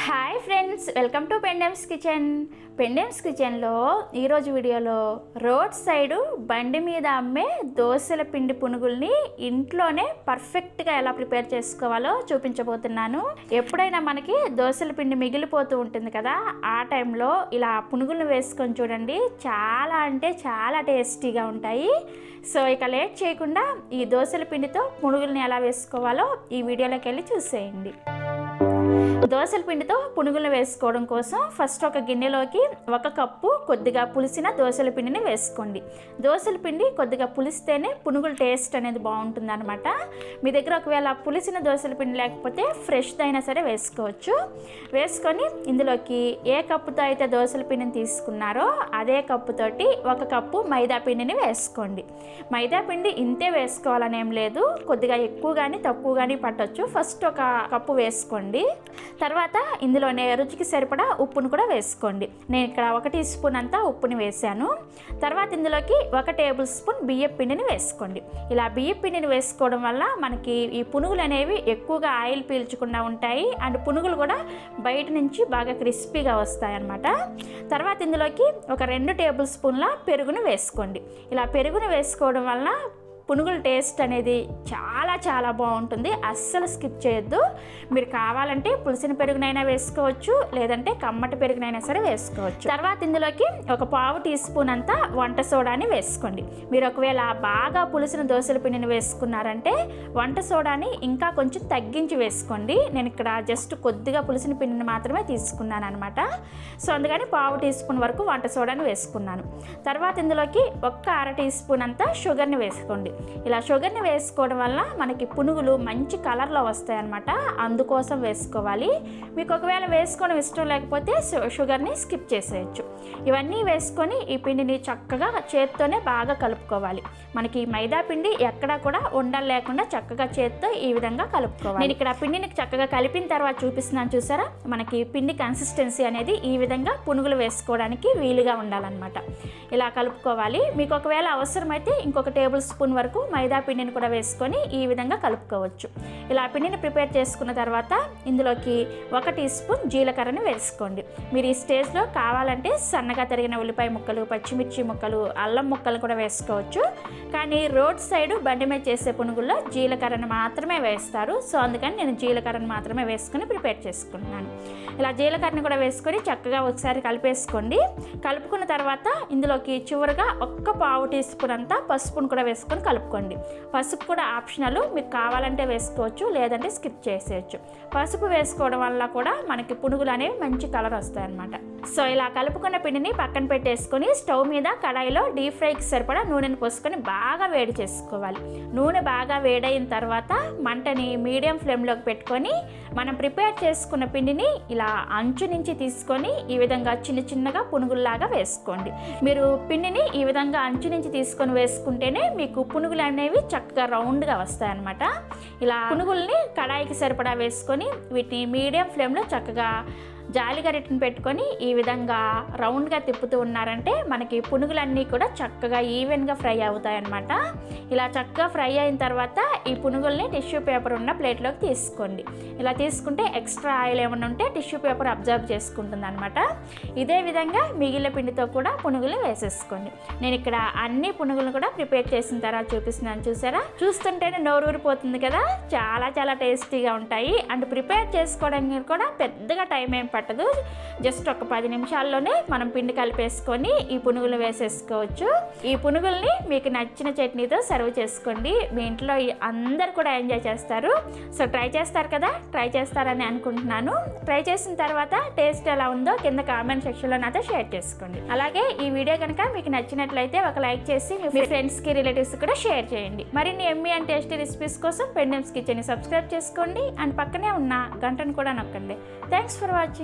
Hi friends, welcome to Pendems kitchen. Pendems కిచెన్లో ఈరోజు వీడియోలో రోడ్ సైడు బండి మీద అమ్మే దోశల పిండి పునుగుల్ని ఇంట్లోనే పర్ఫెక్ట్గా ఎలా ప్రిపేర్ చేసుకోవాలో చూపించబోతున్నాను. ఎప్పుడైనా మనకి దోశల పిండి మిగిలిపోతూ ఉంటుంది కదా, ఆ టైంలో ఇలా పునుగులను వేసుకొని చూడండి, చాలా అంటే చాలా టేస్టీగా ఉంటాయి. సో ఇక లేట్ చేయకుండా ఈ దోశల పిండితో పునుగుల్ని ఎలా వేసుకోవాలో ఈ వీడియోలోకి వెళ్ళి చూసేయండి. దోసల పిండితో పునుగులు వేసుకోవడం కోసం ఫస్ట్ ఒక గిన్నెలోకి 1 కప్పు కొద్దిగా పులిసిన దోసల పిండిని వేసుకోండి. దోసల పిండి కొద్దిగా పులిస్తేనే పునుగుల టేస్ట్ అనేది బాగుంటుంది అనమాట. మీ దగ్గర ఒకవేళ పులిసిన దోసల పిండి లేకపోతే ఫ్రెష్ది అయినా సరే వేసుకోవచ్చు. వేసుకొని ఇందులోకి ఏ కప్పుతో అయితే దోసల పిండిని తీసుకున్నారో అదే కప్పుతోటి 1 కప్పు మైదా పిండిని వేసుకోండి. మైదా పిండి ఇంతే వేసుకోవాలని ఏం లేదు, కొద్దిగా ఎక్కువ కానీ తక్కువ కానీ పట్టొచ్చు. ఫస్ట్ 1 కప్పు వేసుకోండి. తర్వాత ఇందులోనే రుచికి సరిపడా ఉప్పును కూడా వేసుకోండి. నేను ఇక్కడ 1 టీ స్పూన్ అంతా ఉప్పుని వేసాను. తర్వాత ఇందులోకి 1 టేబుల్ స్పూన్ బియ్యం పిండిని వేసుకోండి. ఇలా బియ్యం పిండిని వేసుకోవడం వల్ల మనకి ఈ పునుగులు అనేవి ఎక్కువగా ఆయిల్ పీల్చకుండా ఉంటాయి, అండ్ పునుగులు కూడా బయట నుంచి బాగా క్రిస్పీగా వస్తాయి అన్నమాట. తర్వాత ఇందులోకి 2 టేబుల్ స్పూన్ల పెరుగును వేసుకోండి. ఇలా పెరుగును వేసుకోవడం వల్ల పునుగుల టేస్ట్ అనేది చాలా చాలా బాగుంటుంది. అస్సలు స్కిప్ చేయొద్దు. మీరు కావాలంటే పులిసిన పెరుగునైనా వేసుకోవచ్చు, లేదంటే కమ్మటి పెరుగునైనా సరే వేసుకోవచ్చు. తర్వాత ఇందులోకి 1/4 టీ స్పూన్ అంతా వంట సోడాని వేసుకోండి. మీరు ఒకవేళ బాగా పులిసిన దోసల పిండిని వేసుకున్నారంటే వంట సోడాని ఇంకా కొంచెం తగ్గించి వేసుకోండి. నేను ఇక్కడ జస్ట్ కొద్దిగా పులిసిన పిండిని మాత్రమే తీసుకున్నాను అనమాట. సో అందుకని 1/4 టీ స్పూన్ వరకు వంట సోడాని వేసుకున్నాను. తర్వాత ఇందులోకి 1/2 టీ స్పూన్ అంతా షుగర్ని వేసుకోండి. ఇలా షుగర్ని వేసుకోవడం వల్ల మనకి పునుగులు మంచి కలర్లో వస్తాయి అన్నమాట, అందుకోసం వేసుకోవాలి. మీకు ఒకవేళ వేసుకోవడం ఇష్టం లేకపోతే షుగర్ని స్కిప్ చేసేయచ్చు. ఇవన్నీ వేసుకొని ఈ పిండిని చక్కగా చేత్తోనే బాగా కలుపుకోవాలి. మనకి మైదా పిండి ఎక్కడా కూడా ఉండలు లేకుండా చక్కగా చేత్తో ఈ విధంగా కలుపుకోవాలి. నేను ఇక్కడ పిండిని చక్కగా కలిపిన తర్వాత చూపిస్తున్నాను, చూసారా? మనకి పిండి కన్సిస్టెన్సీ అనేది ఈ విధంగా పునుగులు వేసుకోవడానికి వీలుగా ఉండాలన్నమాట. ఇలా కలుపుకోవాలి. మీకు ఒకవేళ అవసరమైతే ఇంకొక టేబుల్ స్పూన్ వరకు మైదా పిండిని కూడా వేసుకొని ఈ విధంగా కలుపుకోవచ్చు. ఇలా పిండిని ప్రిపేర్ చేసుకున్న తర్వాత ఇందులోకి 1 టీ స్పూన్ జీలకర్రని వేసుకోండి. మీరు ఈ స్టేజ్లో కావాలంటే సన్నగా తరిగిన ఉల్లిపాయ ముక్కలు, పచ్చిమిర్చి ముక్కలు, అల్లం ముక్కలు కూడా వేసుకోవచ్చు. కానీ రోడ్ సైడు బండి మీద చేసే పునుగుల్లో జీలకర్రను మాత్రమే వేస్తారు. సో అందుకని నేను జీలకర్రను మాత్రమే వేసుకొని ప్రిపేర్ చేసుకుంటున్నాను. ఇలా జీలకర్రని కూడా వేసుకొని చక్కగా ఒకసారి కలిపేసుకోండి. కలుపుకున్న తర్వాత ఇందులోకి చివరిగా 1/4 టీ స్పూన్ అంతా పసుపును కూడా వేసుకొని కలుపుకోండి. పసుపు కూడా ఆప్షనల్, మీకు కావాలంటే వేసుకోవచ్చు, లేదంటే స్కిప్ చేసేయచ్చు. పసుపు వేసుకోవడం వల్ల కూడా మనకి పునుగులు అనేవి మంచి కలర్ వస్తాయి అన్నమాట. సో ఇలా కలుపుకున్న పిండిని పక్కన పెట్టేసుకొని స్టవ్ మీద కడాయిలో డీప్ ఫ్రైకి సరిపడా నూనెని పోసుకొని బాగా వేడి చేసుకోవాలి. నూనె బాగా వేడైన తర్వాత మంటని మీడియం ఫ్లేమ్లోకి పెట్టుకొని మనం ప్రిపేర్ చేసుకున్న పిండిని ఇలా అంచు నుంచి తీసుకొని ఈ విధంగా చిన్న చిన్నగా పునుగుల్లాగా వేసుకోండి. మీరు పిండిని ఈ విధంగా అంచు నుంచి తీసుకొని వేసుకుంటేనే మీకు పునుగులు అనేవి చక్కగా రౌండ్గా వస్తాయి అన్నమాట. ఇలా పునుగుల్ని కడాయికి సరిపడా వేసుకొని వీటిని మీడియం ఫ్లేమ్లో చక్కగా జాలి గరిటెని పెట్టుకొని ఈ విధంగా రౌండ్గా తిప్పుతూ ఉన్నారంటే మనకి పునుగులన్నీ కూడా చక్కగా ఈవెన్గా ఫ్రై అవుతాయి అన్నమాట. ఇలా చక్కగా ఫ్రై అయిన తర్వాత ఈ పునుగుల్ని టిష్యూ పేపర్ ఉన్న ప్లేట్లోకి తీసుకోండి. ఇలా తీసుకుంటే ఎక్స్ట్రా ఆయిల్ ఏమైనా ఉంటే టిష్యూ పేపర్ అబ్జర్వ్ చేసుకుంటుంది అనమాట. ఇదే విధంగా మిగిలిన పిండితో కూడా పునుగులు వేసేసుకోండి. నేను ఇక్కడ అన్ని పునుగులను కూడా ప్రిపేర్ చేసిన తర్వాత చూపిస్తున్నాను, చూసారా? చూస్తుంటేనే నోరు ఊరిపోతుంది కదా, చాలా చాలా టేస్టీగా ఉంటాయి. అండ్ ప్రిపేర్ చేసుకోవడానికి కూడా పెద్దగా టైం ఏం పట్టదు. జస్ట్ ఒక 10 నిమిషాల్లోనే మనం పిండి కలిపేసుకొని ఈ పునుగులు వేసేసుకోవచ్చు. ఈ పునుగుల్ని మీకు నచ్చిన చట్నీతో సర్వ్ చేసుకోండి. మీ ఇంట్లో అందరు కూడా ఎంజాయ్ చేస్తారు. సో ట్రై చేస్తారు కదా, ట్రై చేస్తారని అనుకుంటున్నాను. ట్రై చేసిన తర్వాత టేస్ట్ ఎలా ఉందో కింద కామెంట్ సెక్షన్లో నాతో షేర్ చేసుకోండి. అలాగే ఈ వీడియో కనుక మీకు నచ్చినట్లయితే ఒక లైక్ చేసి మీ ఫ్రెండ్స్కి, రిలేటివ్స్ కూడా షేర్ చేయండి. మరిన్ని ఎమ్మీ అండ్ టేస్టీ రెసిపీస్ కోసం పెండెమ్స్ కిచెన్ని సబ్స్క్రైబ్ చేసుకోండి. అండ్ పక్కనే ఉన్న గంటను కూడా నొక్కండి. Thanks for watching.